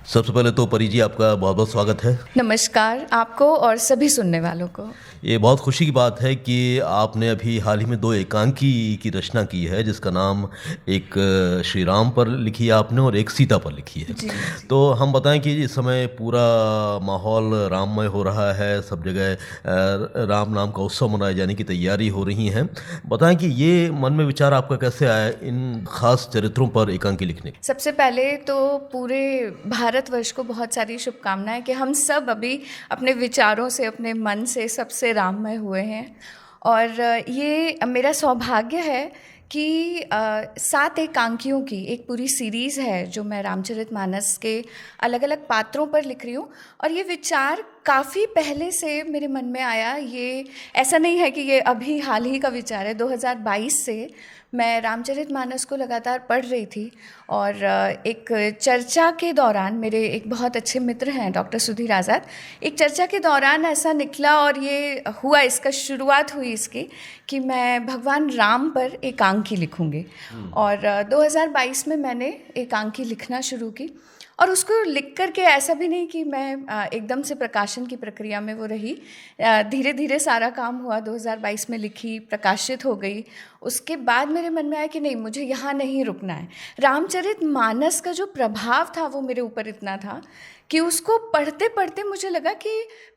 सबसे पहले तो परी जी आपका बहुत बहुत स्वागत है। नमस्कार आपको और सभी सुनने वालों को। ये बहुत खुशी की बात है कि आपने अभी हाल ही में 2 एकांकी की रचना की है, जिसका नाम एक श्री राम पर लिखी है आपने और एक सीता पर लिखी है। जी, जी। तो हम बताएं कि इस समय पूरा माहौल राममय हो रहा है, सब जगह राम नाम का उत्सव मनाए जाने की तैयारी हो रही हैं। बताएं कि ये मन में विचार आपका कैसे आया इन खास चरित्रों पर एकांकी लिखने की? सबसे पहले तो पूरे भारतवर्ष को बहुत सारी शुभकामनाएं कि हम सब अभी अपने विचारों से, अपने मन से सबसे राममय हुए हैं। और ये मेरा सौभाग्य है कि 7 एकांकियों की एक पूरी सीरीज़ है जो मैं रामचरितमानस के अलग अलग पात्रों पर लिख रही हूँ। और ये विचार काफ़ी पहले से मेरे मन में आया। ये ऐसा नहीं है कि ये अभी हाल ही का विचार है। 2022 से मैं रामचरितमानस को लगातार पढ़ रही थी और एक चर्चा के दौरान, मेरे एक बहुत अच्छे मित्र हैं डॉक्टर सुधीर आज़ाद, एक चर्चा के दौरान ऐसा निकला और ये हुआ, इसका शुरुआत हुई इसकी कि मैं भगवान राम पर एकांकी लिखूंगी। और 2022 में मैंने एकांकी लिखना शुरू की और उसको लिख कर के ऐसा भी नहीं कि मैं एकदम से प्रकाशन की प्रक्रिया में वो रही। धीरे धीरे सारा काम हुआ, 2022 में लिखी, प्रकाशित हो गई। उसके बाद मेरे मन में आया कि नहीं, मुझे यहाँ नहीं रुकना है। रामचरितमानस का जो प्रभाव था वो मेरे ऊपर इतना था कि उसको पढ़ते पढ़ते मुझे लगा कि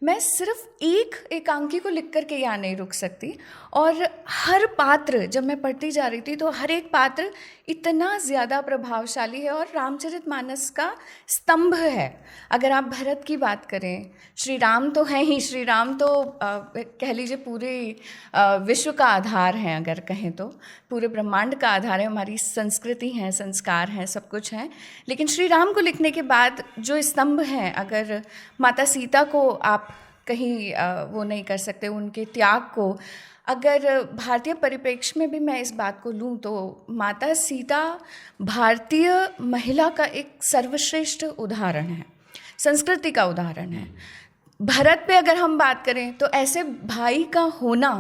मैं सिर्फ एक एकांकी को लिख कर के यहाँ नहीं रुक सकती। और हर पात्र, जब मैं पढ़ती जा रही थी तो हर एक पात्र इतना ज़्यादा प्रभावशाली है और रामचरितमानस का स्तंभ है। अगर आप भरत की बात करें, श्री राम तो हैं ही, श्री राम तो कह लीजिए पूरे विश्व का आधार हैं, अगर कहें तो पूरे ब्रह्मांड का आधार है। हमारी संस्कृति है, संस्कार हैं, सब कुछ है। लेकिन श्री राम को लिखने के बाद जो स्तंभ हैं, अगर माता सीता को आप कहीं वो नहीं कर सकते, उनके त्याग को अगर भारतीय परिप्रेक्ष्य में भी मैं इस बात को लूँ तो माता सीता भारतीय महिला का एक सर्वश्रेष्ठ उदाहरण है, संस्कृति का उदाहरण है। भरत पे अगर हम बात करें तो ऐसे भाई का होना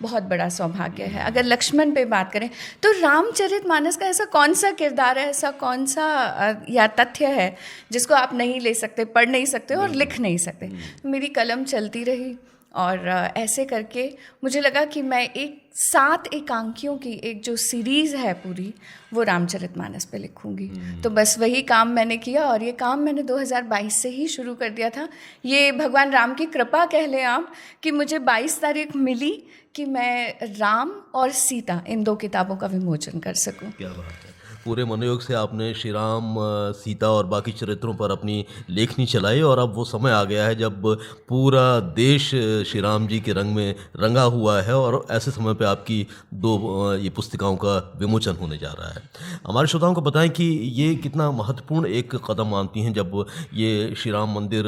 बहुत बड़ा सौभाग्य है। अगर लक्ष्मण पे बात करें तो रामचरितमानस का ऐसा कौन सा किरदार है, ऐसा कौन सा या तथ्य है जिसको आप नहीं ले सकते, पढ़ नहीं सकते और लिख नहीं सकते। मेरी कलम चलती रही और ऐसे करके मुझे लगा कि मैं एक 7 एकांकियों की एक जो सीरीज़ है पूरी, वो रामचरितमानस पे लिखूंगी। तो बस वही काम मैंने किया और ये काम मैंने 2022 से ही शुरू कर दिया था। ये भगवान राम की कृपा कह लें आप कि मुझे 22 तारीख मिली कि मैं राम और सीता इन 2 किताबों का विमोचन कर सकूं। क्या बात है। पूरे मनोयोग से आपने श्री राम, सीता और बाकी चरित्रों पर अपनी लेखनी चलाई और अब वो समय आ गया है जब पूरा देश श्री राम जी के रंग में रंगा हुआ है और ऐसे समय पे आपकी 2 ये पुस्तिकाओं का विमोचन होने जा रहा है। हमारे श्रोताओं को बताएं कि ये कितना महत्वपूर्ण एक कदम मानती हैं जब ये श्री राम मंदिर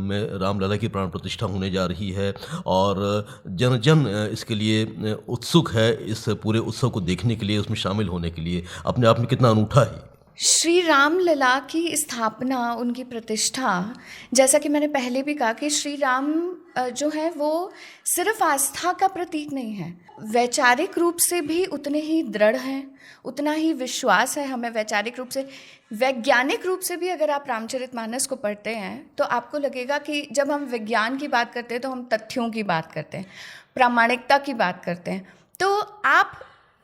में रामलला की प्राण प्रतिष्ठा होने जा रही है और जन जन इसके लिए उत्सुक है, इस पूरे उत्सव को देखने के लिए, उसमें शामिल होने के लिए। अपने आप में कितना अनूठा है श्री रामलला की स्थापना, उनकी प्रतिष्ठा, जैसा कि मैंने पहले भी कहा कि श्री राम जो है वो सिर्फ आस्था का प्रतीक नहीं है, वैचारिक रूप से भी उतने ही दृढ़ हैं, उतना ही विश्वास है हमें वैचारिक रूप से। वैज्ञानिक रूप से भी अगर आप रामचरितमानस को पढ़ते हैं तो आपको लगेगा कि जब हम विज्ञान की बात करते हैं तो हम तथ्यों की बात करते हैं, प्रामाणिकता की बात करते हैं। तो आप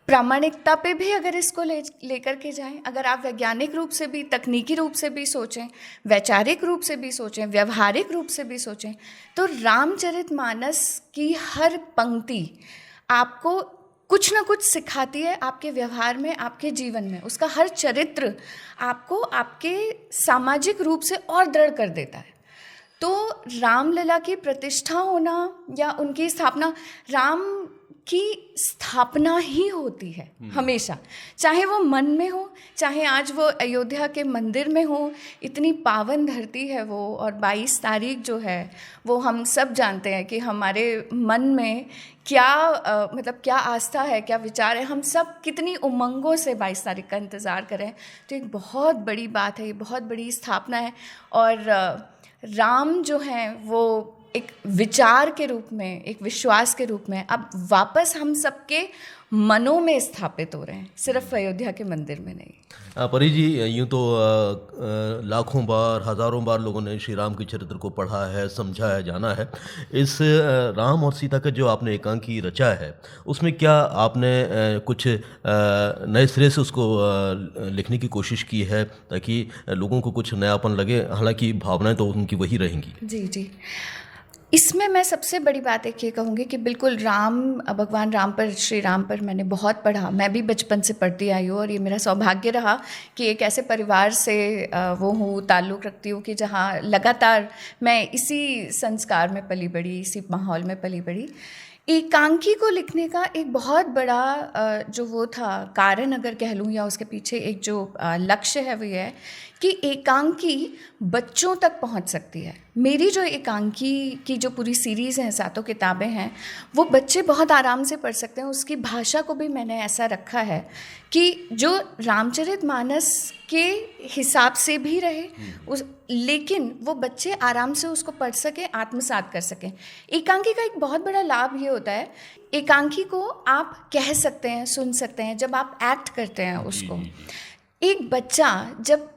प्रामाणिकता पे भी अगर इसको लेकर के जाएं, अगर आप वैज्ञानिक रूप से भी, तकनीकी रूप से भी सोचें, वैचारिक रूप से भी सोचें, व्यवहारिक रूप से भी सोचें, तो रामचरितमानस की हर पंक्ति आपको कुछ ना कुछ सिखाती है आपके व्यवहार में, आपके जीवन में। उसका हर चरित्र आपको आपके सामाजिक रूप से और दृढ़ कर देता है। तो रामलला की प्रतिष्ठा होना या उनकी स्थापना, राम की स्थापना ही होती है हमेशा, चाहे वो मन में हो, चाहे आज वो अयोध्या के मंदिर में हो। इतनी पावन धरती है वो, और 22 तारीख जो है वो हम सब जानते हैं कि हमारे मन में क्या मतलब क्या आस्था है, क्या विचार है। हम सब कितनी उमंगों से 22 तारीख का इंतज़ार करें। तो एक बहुत बड़ी बात है, ये बहुत बड़ी स्थापना है। और राम जो हैं वो एक विचार के रूप में, एक विश्वास के रूप में अब वापस हम सबके मनों में स्थापित हो रहे हैं, सिर्फ अयोध्या के मंदिर में नहीं। परी जी, यूँ तो लाखों बार, हज़ारों बार लोगों ने श्री राम के चरित्र को पढ़ा है, समझा है, जाना है। इस राम और सीता का जो आपने एकांकी रचा है, उसमें क्या आपने कुछ नए सिरे से उसको लिखने की कोशिश की है, ताकि लोगों को कुछ नयापन लगे? हालांकि भावनाएं तो उनकी वही रहेंगी। जी जी, इसमें मैं सबसे बड़ी बात एक ये कहूँगी कि बिल्कुल भगवान राम पर, श्री राम पर मैंने बहुत पढ़ा। मैं भी बचपन से पढ़ती आई हूँ और ये मेरा सौभाग्य रहा कि एक ऐसे परिवार से वो हूँ, ताल्लुक़ रखती हूँ कि जहाँ लगातार मैं इसी संस्कार में पली बड़ी, इसी माहौल में पली बड़ी। एकांकी को लिखने का एक बहुत बड़ा जो वो था कारण अगर कह लूँ, या उसके पीछे एक जो लक्ष्य है वो ये है कि एकांकी बच्चों तक पहुंच सकती है। मेरी जो एकांकी की जो पूरी सीरीज़ हैं, 7 किताबें हैं, वो बच्चे बहुत आराम से पढ़ सकते हैं। उसकी भाषा को भी मैंने ऐसा रखा है कि जो रामचरितमानस के हिसाब से भी रहे लेकिन वो बच्चे आराम से उसको पढ़ सकें, आत्मसात कर सकें। एकांकी का एक बहुत बड़ा लाभ ये होता है, एकांकी को आप कह सकते हैं, सुन सकते हैं, जब आप एक्ट करते हैं उसको। एक बच्चा जब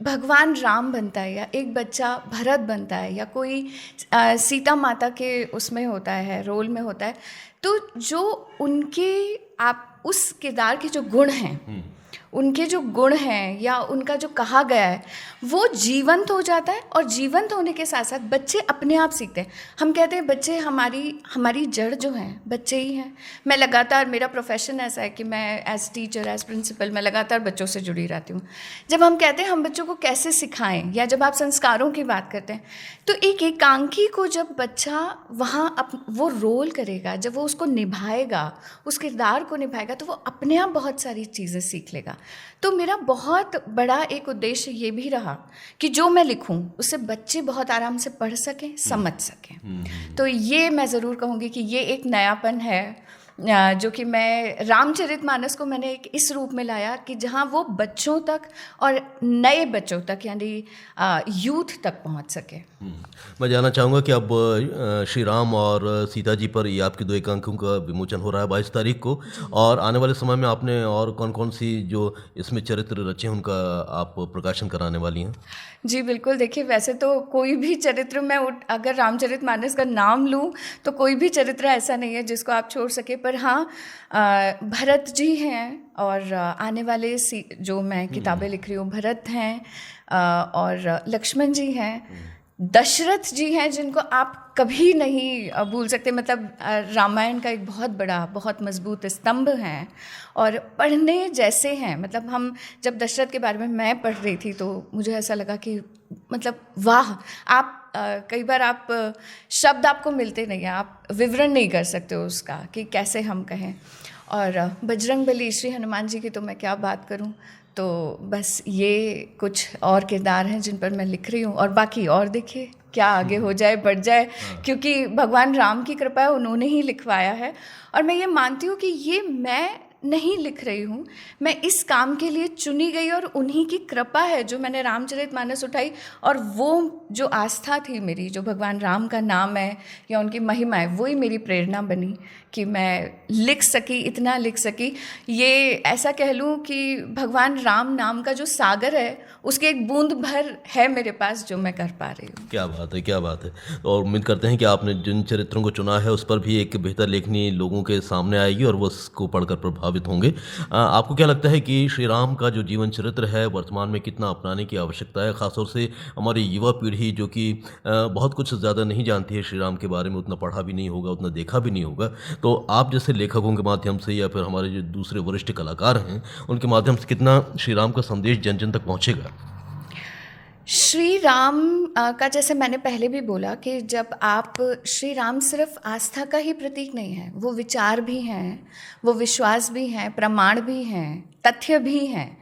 भगवान राम बनता है, या एक बच्चा भरत बनता है, या कोई सीता माता के उसमें होता है, रोल में होता है, तो जो उनके आप उस किरदार के जो गुण हैं, उनके जो गुण हैं या उनका जो कहा गया है वो जीवंत हो जाता है। और जीवंत होने के साथ साथ बच्चे अपने आप सीखते हैं। हम कहते हैं बच्चे हमारी जड़ जो हैं बच्चे ही हैं। मैं लगातार, मेरा प्रोफेशन ऐसा है कि मैं एज टीचर, एज प्रिंसिपल, मैं लगातार बच्चों से जुड़ी रहती हूँ। जब हम कहते हैं हम बच्चों को कैसे सिखाएं, या जब आप संस्कारों की बात करते हैं, तो एक एकांकी को जब बच्चा वहाँ वो रोल करेगा, जब वो उसको निभाएगा, उस किरदार को निभाएगा, तो वो अपने आप बहुत सारी चीज़ें सीख लेगा। तो मेरा बहुत बड़ा एक उद्देश्य ये भी रहा कि जो मैं लिखूं उससे बच्चे बहुत आराम से पढ़ सकें, समझ सकें। तो ये मैं ज़रूर कहूँगी कि ये एक नयापन है जो कि मैं रामचरितमानस को मैंने एक इस रूप में लाया कि जहाँ वो बच्चों तक और नए बच्चों तक, यानी यूथ तक पहुँच सके। मैं जानना चाहूँगा कि अब श्री राम और सीता जी पर ये आपके 2 एकांकों का विमोचन हो रहा है 22 तारीख को, और आने वाले समय में आपने और कौन कौन सी जो इसमें चरित्र रचे हैं उनका आप प्रकाशन कराने वाली हैं? जी बिल्कुल, देखिए वैसे तो कोई भी चरित्र मैं अगर रामचरितमानस का नाम लूँ तो कोई भी चरित्र ऐसा नहीं है जिसको आप छोड़ सके। पर हाँ, भरत जी हैं, और आने वाले जो मैं किताबें लिख रही हूँ, भरत हैं, और लक्ष्मण जी हैं, दशरथ जी हैं, जिनको आप कभी नहीं भूल सकते। मतलब रामायण का एक बहुत बड़ा, बहुत मजबूत स्तंभ हैं और पढ़ने जैसे हैं। मतलब हम जब दशरथ के बारे में मैं पढ़ रही थी तो मुझे ऐसा लगा कि मतलब वाह, आप कई बार आप शब्द आपको मिलते नहीं हैं, आप विवरण नहीं कर सकते हो उसका कि कैसे हम कहें। और बजरंगबली, श्री हनुमान जी की तो मैं क्या बात करूं। तो बस ये कुछ और किरदार हैं जिन पर मैं लिख रही हूँ, और बाकी और देखिए क्या आगे हो जाए, बढ़ जाए, क्योंकि भगवान राम की कृपा है, उन्होंने ही लिखवाया है। और मैं ये मानती हूँ कि ये मैं नहीं लिख रही हूँ, मैं इस काम के लिए चुनी गई और उन्हीं की कृपा है जो मैंने रामचरितमानस उठाई। और वो जो आस्था थी मेरी, जो भगवान राम का नाम है या उनकी महिमा है, वही मेरी प्रेरणा बनी कि मैं लिख सकी, इतना लिख सकी। ये ऐसा कह लूँ कि भगवान राम नाम का जो सागर है उसके एक बूंद भर है मेरे पास जो मैं कर पा रही हूँ। क्या बात है, क्या बात है। और उम्मीद करते हैं कि आपने जिन चरित्रों को चुना है उस पर भी एक बेहतर लेखनी लोगों के सामने आएगी और वो उसको पढ़कर प्रभावित होंगे। आपको क्या लगता है कि श्री राम का जो जीवन चरित्र है वर्तमान में कितना अपनाने की आवश्यकता है, ख़ासतौर से हमारी युवा पीढ़ी जो कि बहुत कुछ ज़्यादा नहीं जानती है श्री राम के बारे में, उतना पढ़ा भी नहीं होगा, उतना देखा भी नहीं होगा। तो आप जैसे लेखकों के माध्यम से या फिर हमारे जो दूसरे वरिष्ठ कलाकार हैं उनके माध्यम से कितना श्री राम का संदेश जन जन तक पहुँचेगा? श्री राम का, जैसे मैंने पहले भी बोला कि जब आप, श्री राम सिर्फ आस्था का ही प्रतीक नहीं है, वो विचार भी हैं, वो विश्वास भी हैं, प्रमाण भी हैं, तथ्य भी हैं।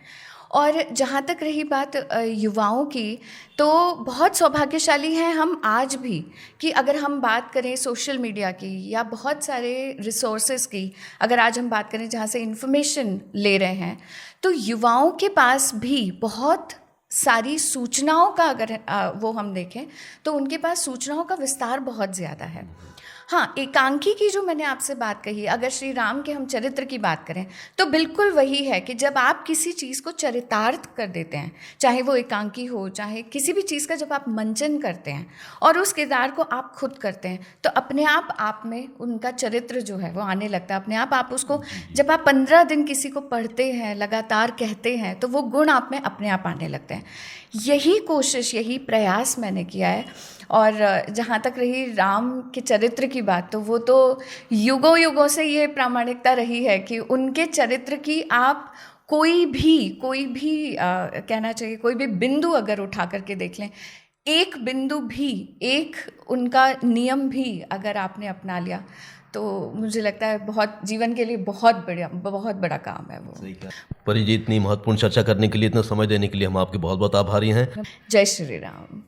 और जहाँ तक रही बात युवाओं की, तो बहुत सौभाग्यशाली हैं हम आज भी कि अगर हम बात करें सोशल मीडिया की या बहुत सारे रिसोर्सेज की, अगर आज हम बात करें जहाँ से इन्फॉर्मेशन ले रहे हैं, तो युवाओं के पास भी बहुत सारी सूचनाओं का, अगर वो हम देखें तो उनके पास सूचनाओं का विस्तार बहुत ज़्यादा है। हाँ, एकांकी की जो मैंने आपसे बात कही, अगर श्री राम के हम चरित्र की बात करें तो बिल्कुल वही है कि जब आप किसी चीज़ को चरितार्थ कर देते हैं, चाहे वो एकांकी हो, चाहे किसी भी चीज़ का जब आप मंचन करते हैं और उस किरदार को आप खुद करते हैं, तो अपने आप में उनका चरित्र जो है वो आने लगता है। अपने आप उसको, जब आप 15 दिन किसी को पढ़ते हैं, लगातार कहते हैं, तो वो गुण आप में अपने आप आने लगते हैं। यही कोशिश, यही प्रयास मैंने किया है। और जहाँ तक रही राम के चरित्र की बात, तो वो तो युगों युगों से ये प्रामाणिकता रही है कि उनके चरित्र की आप कोई भी कहना चाहिए, कोई भी बिंदु अगर उठा करके देख लें, एक बिंदु भी, एक उनका नियम भी अगर आपने अपना लिया, तो मुझे लगता है बहुत जीवन के लिए बहुत बड़ा काम है वो। सही कहा। परी जी, इतनी महत्वपूर्ण चर्चा करने के लिए, इतना समय देने के लिए हम आपके बहुत बहुत आभारी हैं। जय श्री राम।